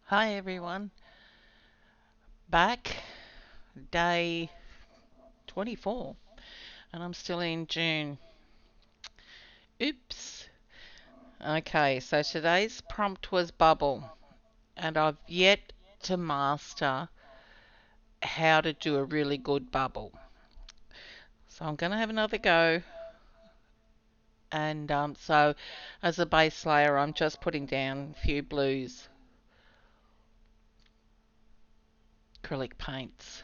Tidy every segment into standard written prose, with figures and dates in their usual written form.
Hi everyone, back day 24 and I'm still in June. Oops. Okay, so today's prompt was bubble and I've yet to master how to do a really good bubble. So I'm going to have another go and so as a base layer I'm just putting down a few blues, acrylic paints.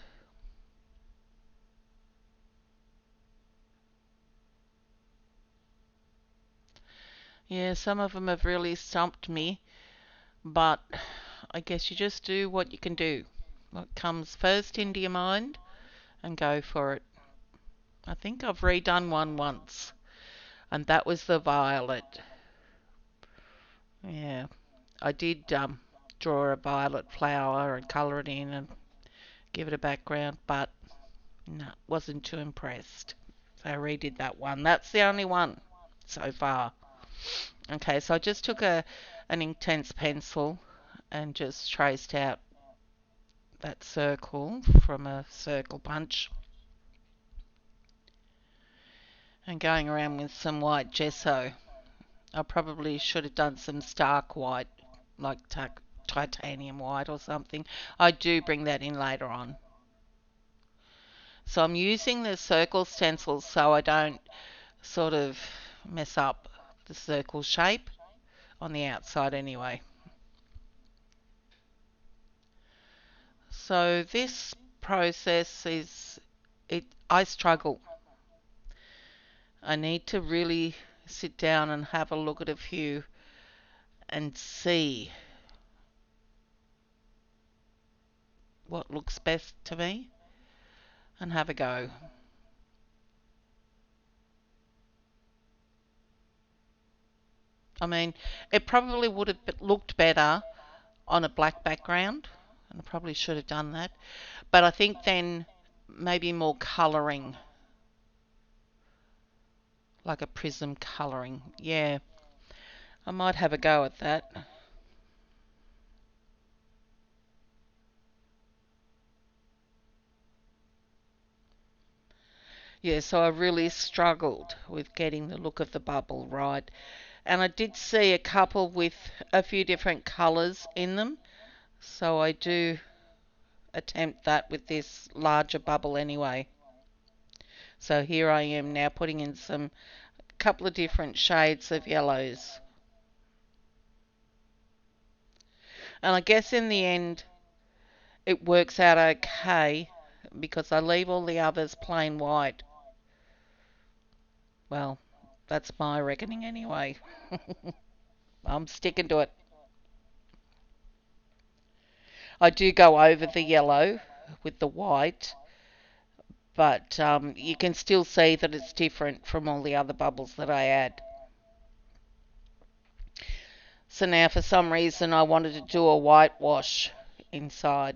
Yeah, some of them have really stumped me, but I guess you just do what you can do. What comes first into your mind and go for it. I think I've redone one once, and that was the violet. Yeah, I did draw a violet flower and colour it in and give it a background, but no, wasn't too impressed. So I redid that one. That's the only one so far. Okay, so I just took an Inktense pencil and just traced out that circle from a circle punch and going around with some white gesso. I probably should have done some stark white, like titanium white or something. I do bring that in later on. So I'm using the circle stencils so I don't sort of mess up the circle shape on the outside anyway. So this process I struggle. I need to really sit down and have a look at a few and see what looks best to me and have a go. I mean, it probably would have looked better on a black background, and I probably should have done that. But I think then maybe more colouring, like a prism colouring. Yeah, I might have a go at that. Yeah, so I really struggled with getting the look of the bubble right. And I did see a couple with a few different colours in them, so I do attempt that with this larger bubble anyway. So here I am now putting in some couple of different shades of yellows. And I guess in the end it works out okay because I leave all the others plain white. Well, that's my reckoning anyway. I'm sticking to it. I do go over the yellow with the white, but you can still see that it's different from all the other bubbles that I add. So now for some reason I wanted to do a whitewash inside.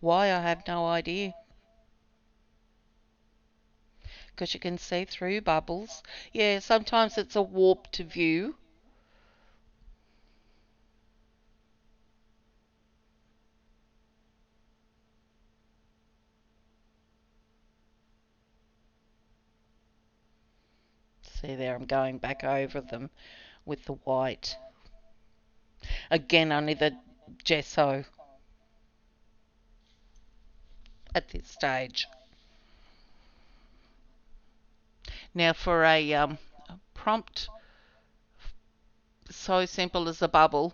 Why, I have no idea. Because you can see through bubbles. Yeah, sometimes it's a warped view. See there, I'm going back over them with the white. Again, only the gesso at this stage. Now for a prompt so simple as a bubble,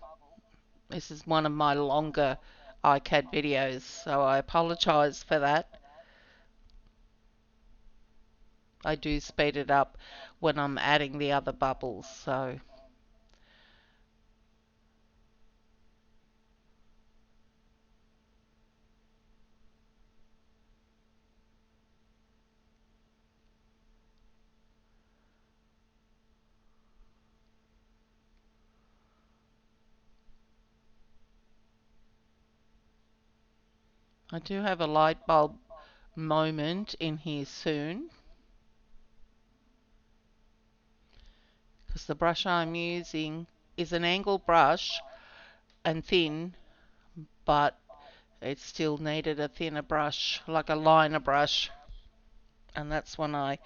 this is one of my longer ICAD videos, so I apologise for that. I do speed it up when I'm adding the other bubbles, so I do have a light bulb moment in here soon. because the brush I'm using is an angled brush and thin, but it still needed a thinner brush, like a liner brush, and that's when I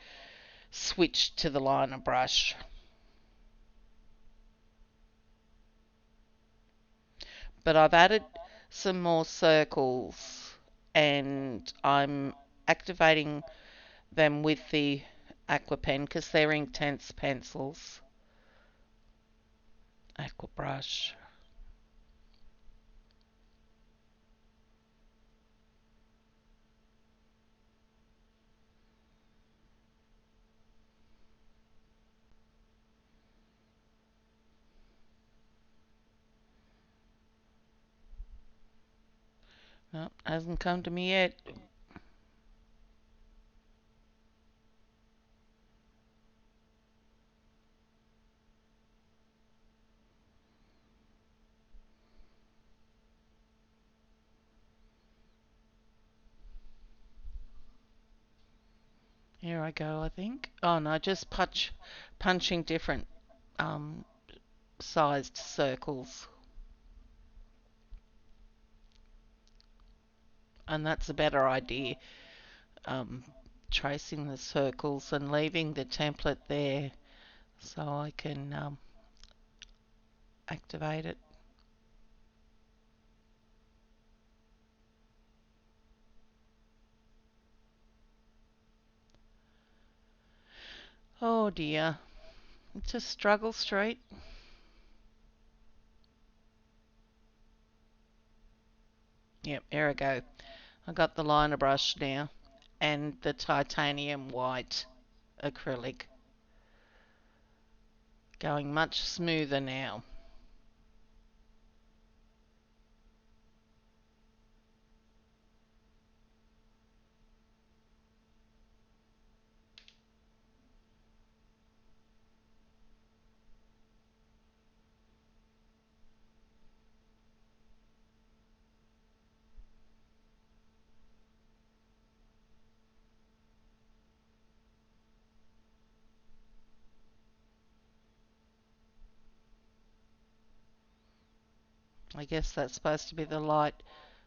switched to the liner brush. But I've added some more circles and I'm activating them with the Aqua pen because they're Inktense pencils. Aqua brush. No, hasn't come to me yet. Here I go, I think. Oh no, just punching different um, sized circles. And that's a better idea. Um, Tracing the circles and leaving the template there so I can activate it. Oh dear, it's a struggle street. Yep, here I go. I got the liner brush now and the titanium white acrylic. Going much smoother now. I guess that's supposed to be the light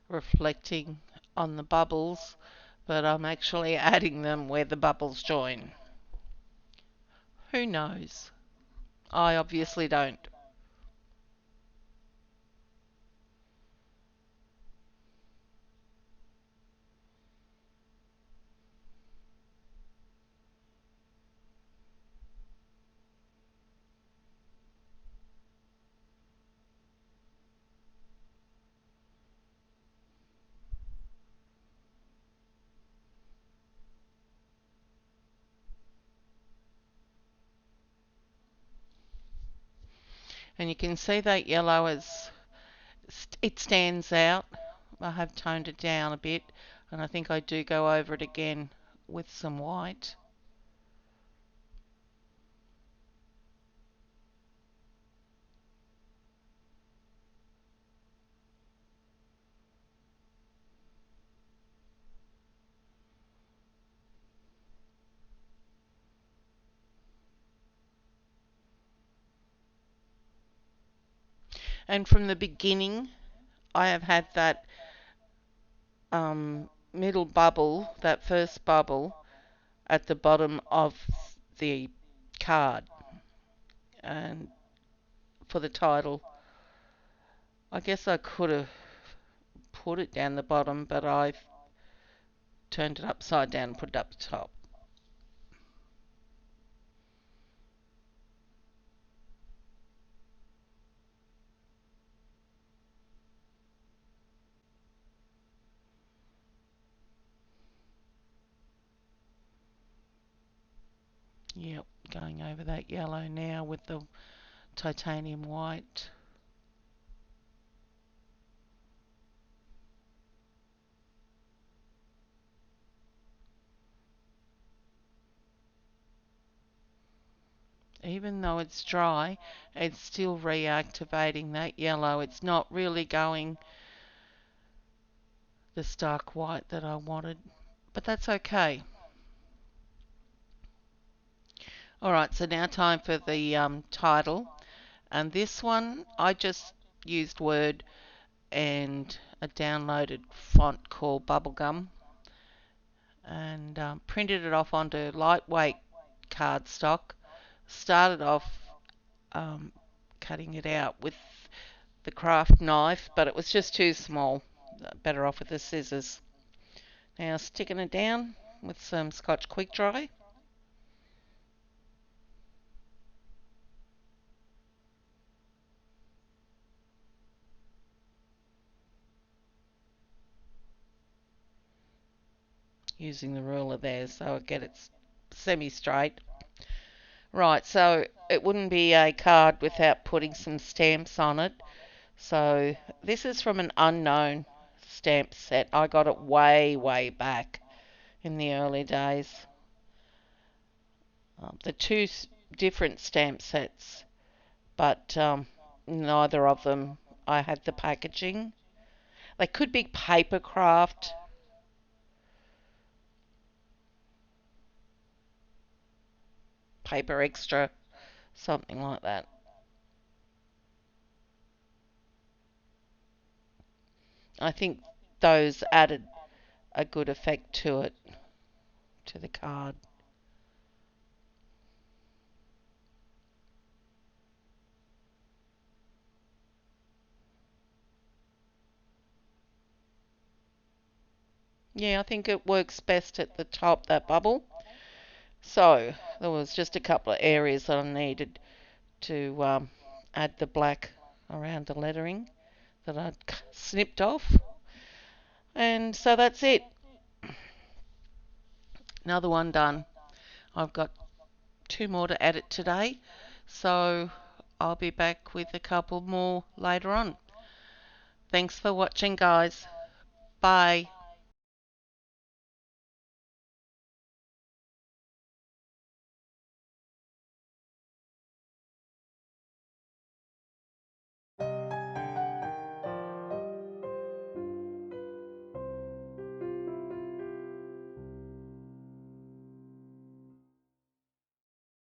reflecting on the bubbles, but I'm actually adding them where the bubbles join. Who knows? I obviously don't. And you can see that yellow is, it stands out. I have toned it down a bit, and I think I do go over it again with some white. And from the beginning, I have had that middle bubble, that first bubble, at the bottom of the card. And for the title, I guess I could have put it down the bottom, but I've turned it upside down and put it up the top. Yep, going over that yellow now with the titanium white. Even though it's dry, it's still reactivating that yellow. It's not really going the stark white that I wanted, but that's okay. Alright, so now time for the title. And this one, I just used Word and a downloaded font called Bubblegum and printed it off onto lightweight cardstock. Started off cutting it out with the craft knife, but it was just too small. Better off with the scissors. Now sticking it down with some Scotch Quick Dry. Using the ruler there so I get it semi-straight. Right, so it wouldn't be a card without putting some stamps on it. So this is from an unknown stamp set. I got it way back in the early days. The two different stamp sets, but neither of them I had the packaging. They could be paper craft. Paper extra, something like that. I think those added a good effect to it, to the card. Yeah, I think it works best at the top, that bubble. So there was just a couple of areas that I needed to add the black around the lettering that I'd snipped off. And so that's it. Another one done. I've got two more to edit today, so I'll be back with a couple more later on. Thanks for watching, guys. Bye.